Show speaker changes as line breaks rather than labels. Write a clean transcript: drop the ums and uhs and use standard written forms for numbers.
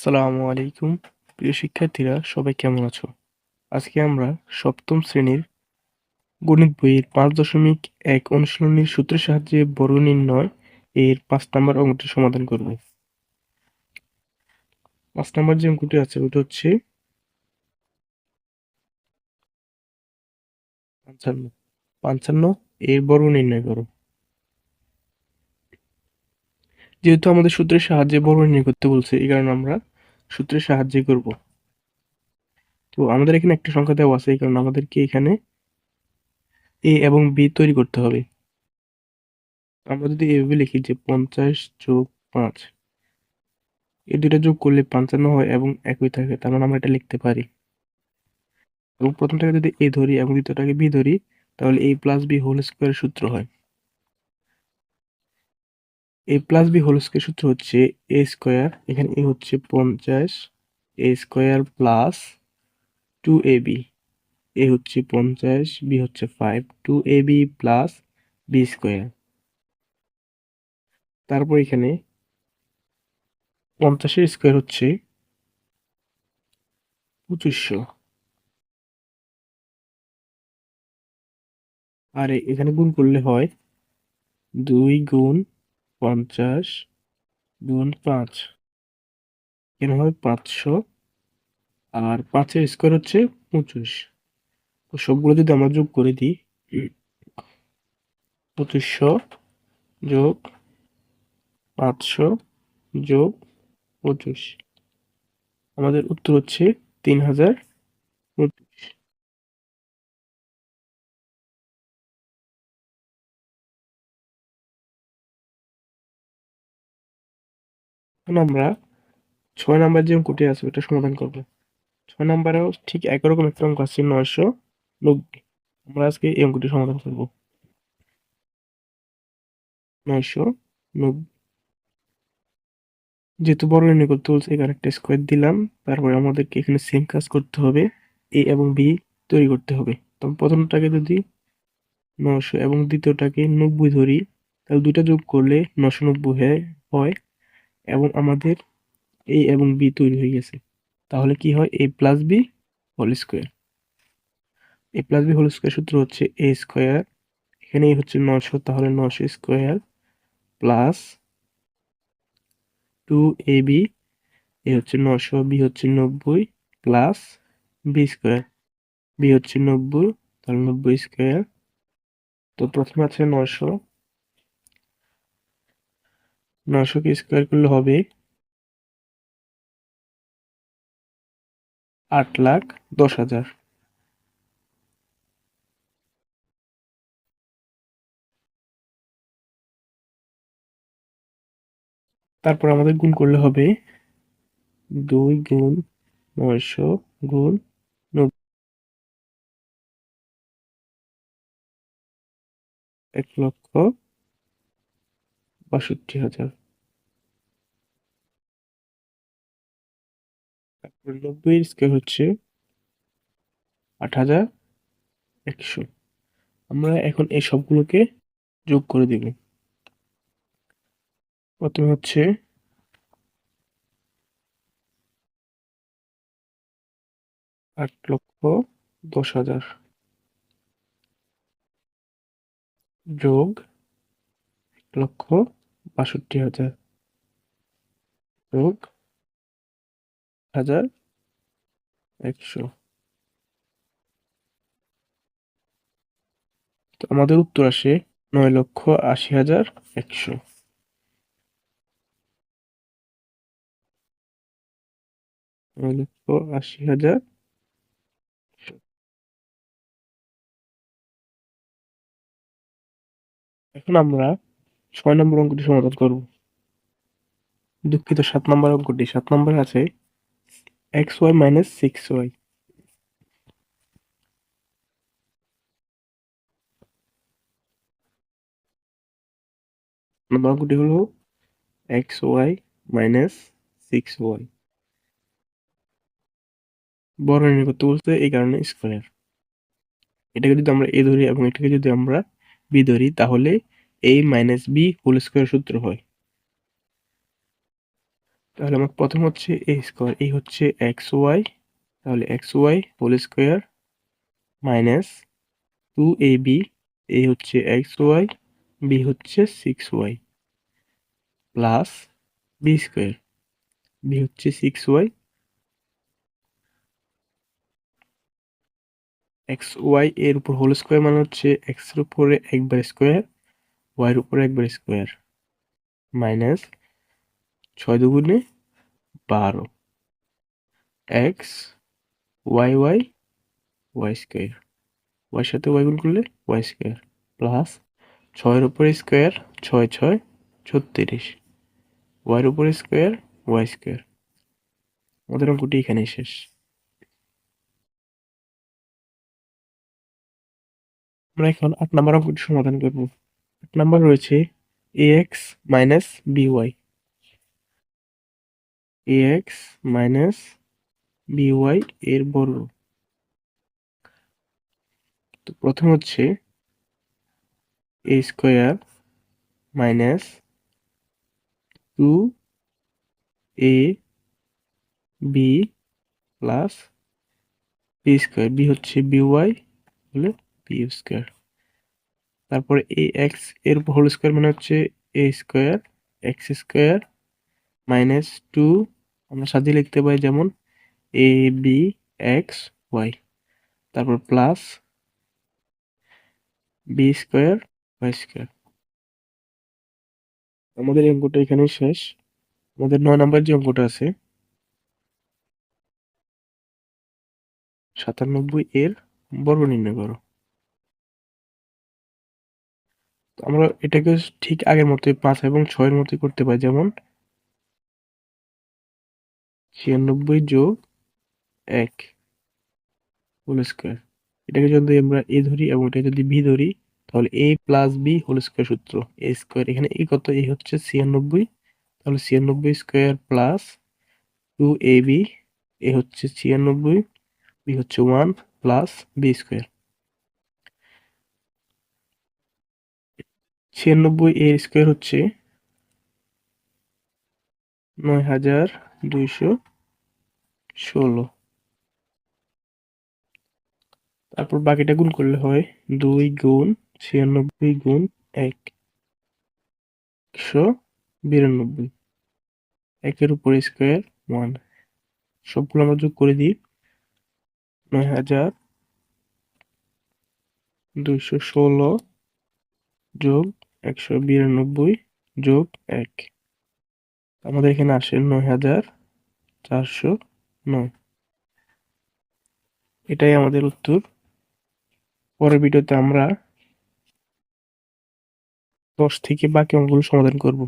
আসসালামু আলাইকুম। প্রিয় শিক্ষার্থীরা সবাই কেমন আছো? আজকে আমরা সপ্তম শ্রেণীর গণিত বইয়ের ৫.১ অনুশীলনীর সূত্রের সাহায্যে বর্গ নির্ণয় এর ৫ নাম্বার অঙ্কটি সমাধান করব। ৫ নাম্বার যে অঙ্কটি আছে ওটা হচ্ছে ৫৫। ৫৫ এর বর্গ নির্ণয় করো। যেহেতু আমাদের সূত্রের সাহায্যে বর্গ নির্ণয় করতে বলছে এই কারণে আমরা সূত্রের সাহায্যে করব। তো আমাদের এখানে একটা সংখ্যা দেওয়া আছে এই কারণে আমাদেরকে এখানে a এবং b তৈরি করতে হবে। আমরা যদি এভাবে লিখি যে ৫০ + ৫ এই দুইটা যোগ করলে ৫৫ হয় এবং একই থাকে, তার মানে আমরা এটা লিখতে পারি। এবং প্রথমটাকে যদি a ধরি এবং দ্বিতীয়টাকে b ধরি তাহলে a + b হোল স্কয়ার সূত্র হয়। a + b হোল স্কয়ার সূত্র হচ্ছে a স্কয়ার, এখানে a হচ্ছে ৫০, a square plus 2ab, a হচ্ছে ৫০, b হচ্ছে 5, 2ab প্লাস b স্কয়ার। তারপর এখানে ৫০ এর স্কয়ার হচ্ছে ২৫০০, আর এখানে গুণ করলে হয় ২ গুণ ৫০ গুণ ৫, এখানে হয় ৫০০, আর ৫ এর স্কয়ার হচ্ছে ২৫। তো সবগুলো যদি আমরা যোগ করে দিই ২৫০০ যোগ ৫০০ যোগ ২৫, আমাদের উত্তর হচ্ছে ৩০২৯। এখন আমরা ৬ নাম্বার যে অঙ্কটি আছে ওটা সমাধান করব। ৬ নাম্বারেও ঠিক একই রকম একটা অঙ্ক আছে ৯৯০। আমরা আজকে এই অঙ্কটি সমাধান করব। ৯৯০, যেহেতু বর্গ নির্ণয় করতে বলছে এখানে একটা স্কয়ার দিলাম, তারপরে আমাদেরকে এখানে সেম কাজ করতে হবে, a এবং b তৈরি করতে হবে। তো প্রথমটাকে যদি ৯০০ এবং দ্বিতীয়টাকে ৯০ ধরি তাহলে দুইটা যোগ করলে ৯৯০ হয় এবং আমাদের a এবং b তৈরি হয়ে গেছে। তাহলে কি হয়, a plus b whole square. a plus b whole square সূত্র হচ্ছে a স্কয়ার, এখানে a হচ্ছে ৯০০, তাহলে ৯০০ স্কয়ার প্লাস 2ab, a হচ্ছে ৯০০, b হচ্ছে ৯০ প্লাস b স্কয়ার, b হচ্ছে ৯০, তাহলে ৯০ স্কয়ার। তো প্রথমে আছে ৯০০, ৯০০ কে স্কয়ার করলে হবে ৮,১০,০০০। তারপর আমাদের গুণ করলে হবে ২ গুণ ৯০০ গুণ ১,৬২,০০০। তারপর ৯০ এর স্কয়ার হচ্ছে ৮,১০০। আমরা এখন এই সবগুলোকে যোগ করে দেব। প্রথমে হচ্ছে ৮,১০,০০০ যোগ ১,৬২,০০০ যোগ ১,১০০। তো আমাদের উত্তর আসে ৯,৮০,১০০। ৯,৮০,১০০। এখন আমরা ৬ নম্বর অঙ্কটি সমাধান করব। দুঃখিত, ৭ নম্বর অঙ্কটি। ৭ নম্বরে আছে xy মাইনাস 6y। নম্বর অঙ্কটি হলো xy মাইনাস 6y। বড় নির্ণয় করতে বলছে এই কারণে স্কয়ার। এটাকে যদি আমরা a ধরি এবং এটাকে যদি আমরা b ধরি তাহলে a minus b whole square সূত্র হয়। তাহলে আমার প্রথম হচ্ছে এ স্কোয়ার, এই হচ্ছে এক্স ওয়াই, তাহলে x y whole square minus 2ab, এই হচ্ছে এক্স ওয়াই, বি হচ্ছে 6y plus b square, b হচ্ছে 6y, এক্স ওয়াই এর উপর হোল স্কোয়ার মানে হচ্ছে এক্স এর উপরে একবার স্কোয়ার, ওয়াই এর উপরে একবার স্কোয়ার, মাইনাস 6 দুগুণে 12 x y y y square, y সাথে ওয়াই গুণ করলে ওয়াই স্কোয়ার প্লাস 6-এর উপরে স্কোয়ার, 6 6 36, ওয়াই এর উপরে স্কোয়ার ওয়াই স্কোয়ার। আমাদের অঙ্কটি এখানেই শেষ। আমরা এখন 8 নম্বর অঙ্কটি সমাধান করব। 8 নম্বর রয়েছে a x minus b y, a x minus b y এর বর্গ। তো প্রথম হচ্ছে a square minus 2ab plus b square, b হচ্ছে বিওয়াই হলে বি স্কোয়ার, তারপরে এ এক্স এর হোল স্কোয়ার মানে হচ্ছে a square x square minus 2, আমরা সাজিয়ে লিখতে পারি যেমন এ বি এক্স ওয়াই, তারপর plus b square y square. আমাদের এই অঙ্কটা এখানেই শেষ। আমাদের 9 নম্বর যে অঙ্কটা আছে 97 এর বর্গ নির্ণয় করো। তো আমরা এটাকে ঠিক আগের মতোই 5 এবং 6-এর মতোই করতে পারি, যেমন 96 যোগ 1 হোল স্কোয়ার। এটাকে যদি আমরা এ ধরি এবং এটা যদি বি ধরি, তাহলে এ প্লাস বি হোল স্কোয়ার সূত্র, এ স্কোয়ার, এখানে এ কত, এ হচ্ছে 96, তাহলে 96 স্কোয়ার প্লাস 2ab, এ হচ্ছে 96, বি হচ্ছে 1 প্লাস বি স্কোয়ার। 96 এর স্কোয়ার হচ্ছে 9216, তারপর বাকিটা গুণ করলে হয় 2 গুণ 96 গুণ 192, একের উপরে স্কোয়ার 1, সবগুলো আমরা যোগ করে দিই, 9216 যোগ 192 যোগ 1, আমাদের এখানে আসে 9409। এটাই আমাদের উত্তর। পরের ভিডিওতে আমরা 10 থেকে বাকি অঙ্কগুলো সমাধান করব।